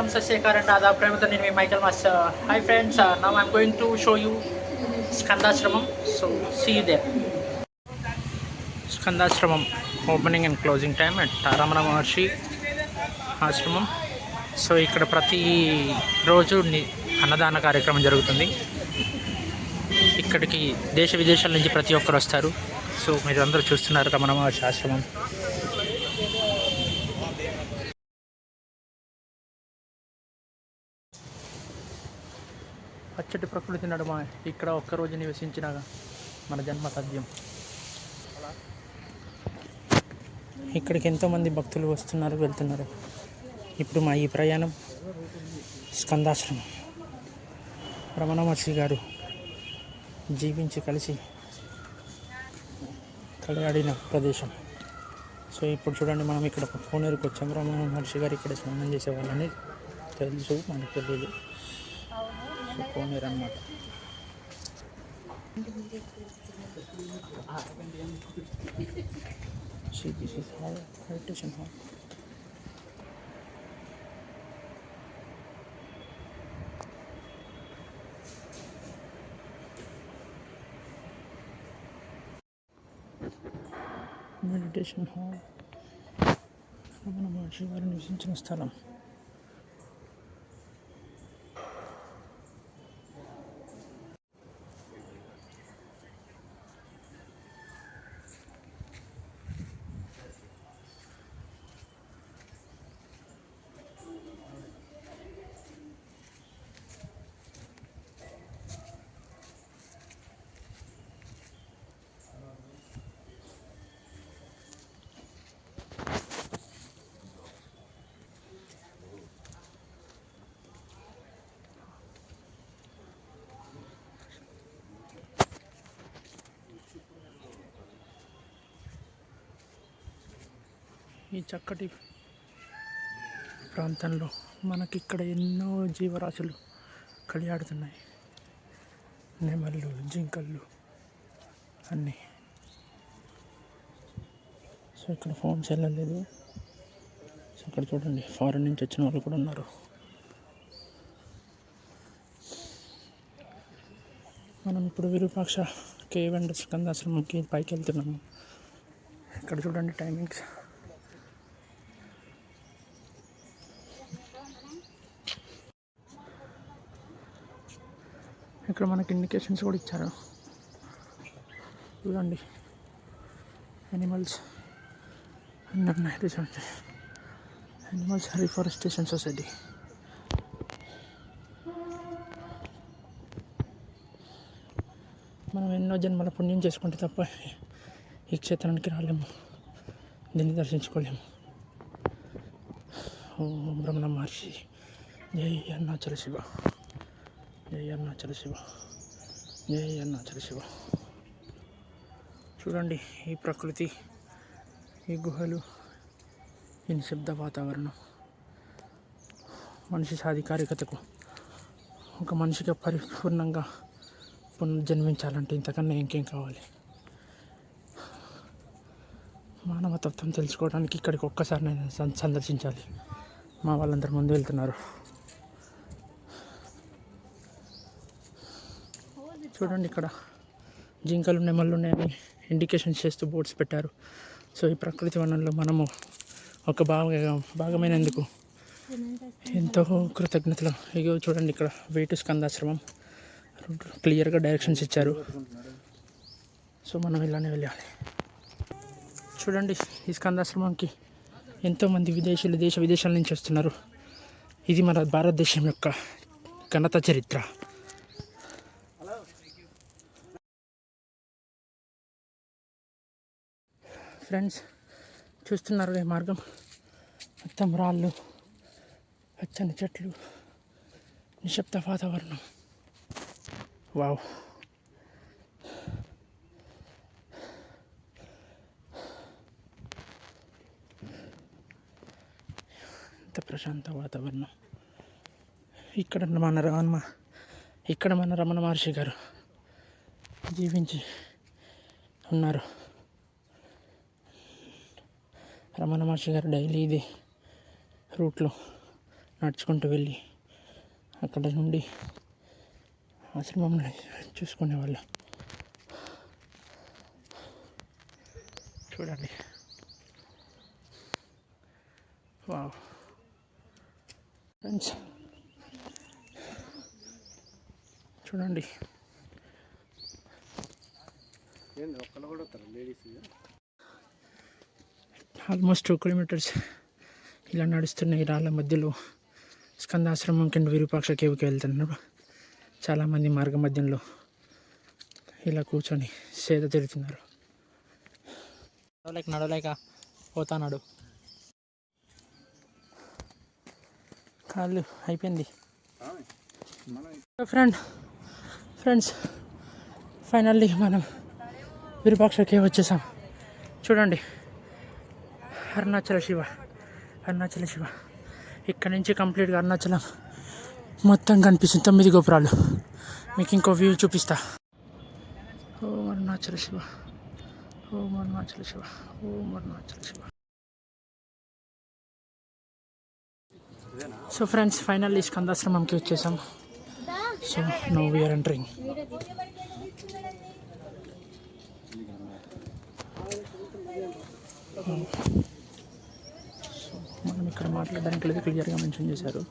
Sasyakar and Adab Prematan in Michael Master. Hi friends, now I'm going to show you Skandashramam. So see you there. Skandashramam opening and closing time at Ramana Maharshi ఆశ్రమం. So ఇక్కడ ప్రతి రోజు అన్నదాన కార్యక్రమం జరుగుతుంది. ఇక్కడికి దేశ విదేశాల నుంచి ప్రతి ఒక్కరు వస్తారు. సో మీరు అందరూ చూస్తున్నారు రమణ మహర్షి ఆశ్రమం. పచ్చటి ప్రకృతి నడుమ ఇక్కడ ఒక్కరోజు నివసించిన మన జన్మ తథ్యం. ఇక్కడికి ఎంతోమంది భక్తులు వస్తున్నారు, వెళ్తున్నారు. ఇప్పుడు మా ఈ ప్రయాణం స్కందాశ్రమం. రమణ మహర్షి గారు జీవించి కలిసి కలియాడిన ప్రదేశం. సో ఇప్పుడు చూడండి, మనం ఇక్కడ కోనేరుకు వచ్చాము. రమణ మహర్షి గారు ఇక్కడ స్నానం చేసేవాళ్ళని తెలుసు, మనకు తెలియదు. సో కోనేరు అన్నమాట. Meditation hall. Meditation hall Ramana Maharshi గారు నివసించిన స్థలం. ఈ చక్కటి ప్రాంతంలో మనకిక్కడ ఎన్నో జీవరాశులు కలియాడుతున్నాయి. నెమళ్ళు, జింకలు అన్నీ. సో ఇక్కడ ఫోన్స్ వెళ్ళలేదు. సో ఇక్కడ చూడండి, ఫారెన్ నుంచి వచ్చిన వాళ్ళు కూడా ఉన్నారు. మనం ఇప్పుడు విరూపాక్ష కేవ్ అండ్ స్కందాశ్రమంకి పైకి వెళ్తున్నాము. ఇక్కడ చూడండి టైమింగ్స్. ఇక్కడ మనకి ఇండికేషన్స్ కూడా ఇచ్చారు. చూడండి, యానిమల్స్ అన్నీ ఉన్నాయి. చూడండి, యానిమల్స్ రీఫారెస్టేషన్ సొసైటీ. మనం ఎన్నో జన్మల పుణ్యం చేసుకుంటే తప్ప ఈ క్షేత్రానికి రాలేము, దీన్ని దర్శించుకోలేము. ఓం రమణ మహర్షి. జై అరుణాచల శివ, జై అరుణాచల శివ, జై అరుణాచల శివ. చూడండి ఈ ప్రకృతి, ఈ గుహలు, ఈ నిశ్శబ్ద వాతావరణం. మనిషి సాధికారికతకు, ఒక మనిషిగా పరిపూర్ణంగా పునర్జన్మించాలంటే ఇంతకన్నా ఇంకేం కావాలి? మానవతత్వం తెలుసుకోవడానికి ఇక్కడికి ఒక్కసారి నేను సందర్శించాలి. మా వాళ్ళందరూ ముందు వెళ్తున్నారు. చూడండి, ఇక్కడ జింకలు, నెమళ్ళు ఉన్నాయని ఇండికేషన్స్ చేస్తూ బోర్డ్స్ పెట్టారు. సో ఈ ప్రకృతి వనంలో మనము ఒక భాగమైనందుకు ఎంతో కృతజ్ఞతలు. ఇగో చూడండి, ఇక్కడ వే టు స్కందాశ్రమం క్లియర్గా డైరెక్షన్స్ ఇచ్చారు. సో మనం ఇలానే వెళ్ళాలి. చూడండి, ఈ స్కందాశ్రమంకి ఎంతోమంది విదేశీయులు దేశ విదేశాల నుంచి వస్తున్నారు. ఇది మన భారతదేశం యొక్క ఘనత చరిత్ర. ఫ్రెండ్స్, చూస్తున్నారు ఈ మార్గం మొత్తం రాళ్ళు, పచ్చని చెట్లు, నిశ్శబ్ద వాతావరణం. వావ్! ఎంత ప్రశాంత వాతావరణం. ఇక్కడ మన రమణ మహర్షి గారు జీవించి ఉన్నారు. రమణ మహర్షి గారు డైలీ ఇది రూట్లో నడుచుకుంటూ వెళ్ళి అక్కడ నుండి ఆశ్రమంలో చూసుకునేవాళ్ళం. చూడండి, వావ్ ఫ్రెండ్స్, చూడండి. ఆల్మోస్ట్ 2 కిలోమీటర్స్ ఇలా నడుస్తున్న ఈ రాళ్ళ మధ్యలో స్కందాశ్రమం కింద విరూపాక్ష కేవ్కి వెళ్తున్నారు. చాలామంది మార్గ మధ్యంలో ఇలా కూర్చొని సేద తీరుతున్నారు. నడవలేక పోతాన్నాడు. కాళ్ళు అయిపోయింది. ఫ్రెండ్స్ ఫైనల్లీ మనం విరూపాక్ష కేవ్ వచ్చేసాం. చూడండి, అరుణాచల శివ. ఇక్కడ నుంచి కంప్లీట్గా అరుణాచలం మొత్తం కనిపిస్తుంది. 9 గోపురాలు. మీకు ఇంకో వ్యూ చూపిస్తా. Om Arunachala Shiva. So friends, finally స్కందాశ్రమంకి వచ్చేసాం. So now we are entering. మనం ఇక్కడ మాట్లాడడానికి లేదు, క్లియర్గా మెన్షన్ చేశారు.